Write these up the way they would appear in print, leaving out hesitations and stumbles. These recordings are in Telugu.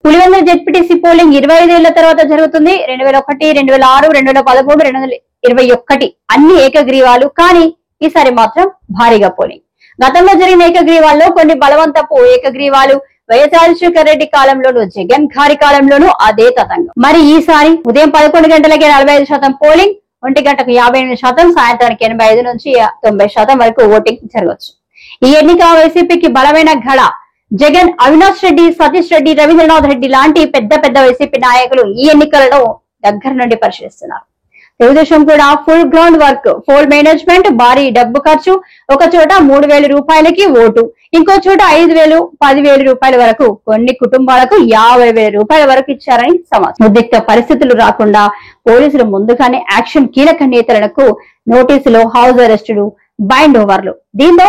పులివెందుల జెడ్పీటీసీ పోలింగ్ 25 ఏళ్ల తర్వాత జరుగుతుంది. 2001, 2006, 2013, 2021 అన్ని ఏకగ్రీవాలు. కానీ ఈసారి మాత్రం భారీగా పోలింగ్. గతంలో జరిగిన ఏకగ్రీవాల్లో కొన్ని బలవంతపు ఏకగ్రీవాలు, వైఎస్ రాజశేఖర రెడ్డి కాలంలోనూ జగన్ గారి కాలంలోనూ అదే తతంగం. మరి ఈసారి ఉదయం 11 గంటలకే 45% పోలింగ్, 1 గంటకు 58%, సాయంత్రానికి 85 నుంచి 90% వరకు ఓటింగ్ జరగవచ్చు. ఈ ఎన్నిక వైసీపీకి బలమైన ఘడ. జగన్, అవినాష్ రెడ్డి, సతీష్ రెడ్డి, రవీంద్రనాథ్ రెడ్డి లాంటి పెద్ద పెద్ద వైసీపీ నాయకులు ఈ ఎన్నికలను దగ్గర నుండి పరిశీలిస్తున్నారు. తెలుగుదేశం కూడా full ground work, poll management, భారీ డబ్బు ఖర్చు. ఒక చోట 3,000 రూపాయలకి ఓటు, ఇంకో చోట 5,000, 10,000 రూపాయల వరకు, కొన్ని కుటుంబాలకు 50,000 రూపాయల వరకు ఇచ్చారని సమాచారం. ఉద్రిక్త పరిస్థితులు రాకుండా పోలీసులు ముందుగానే యాక్షన్. కీలక నేతలకు నోటీసులు, హౌస్ అరెస్టులు, బైండ్ ఓవర్లు. దీంతో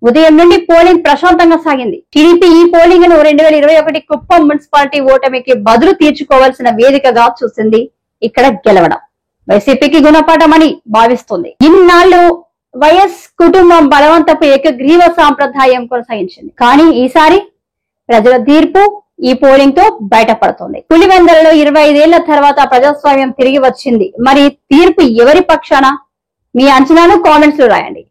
ఉదయం నుండి పోలింగ్ ప్రశాంతంగా సాగింది. టీడీపీ ఈ పోలింగ్ ను 2021 కుప్పం మున్సిపాలిటీ ఓటమికి బదులు తీర్చుకోవాల్సిన వేదికగా చూసింది. ఇక్కడ గెలవడం వైసీపీకి గుణపాఠమని భావిస్తుంది. ఇన్నాళ్లు వైఎస్ కుటుంబం బలవంతపు ఏకగ్రీవ సాంప్రదాయం కొనసాగించింది. కానీ ఈసారి ప్రజల తీర్పు ఈ పోలింగ్ తో బయటపడుతుంది. పులివెందులలో 25 ఏళ్ల తర్వాత ప్రజాస్వామ్యం తిరిగి వచ్చింది. మరి తీర్పు ఎవరి పక్షాన? మీ అంచనాను కామెంట్స్ లో రాయండి.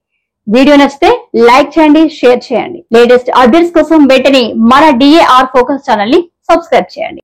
వీడియో నచ్చితే లైక్ చేయండి, షేర్ చేయండి. లేటెస్ట్ అప్డేట్స్ కోసం వెంటనే మన DAR ఫోకస్ ఛానల్ ని సబ్స్క్రైబ్ చేయండి.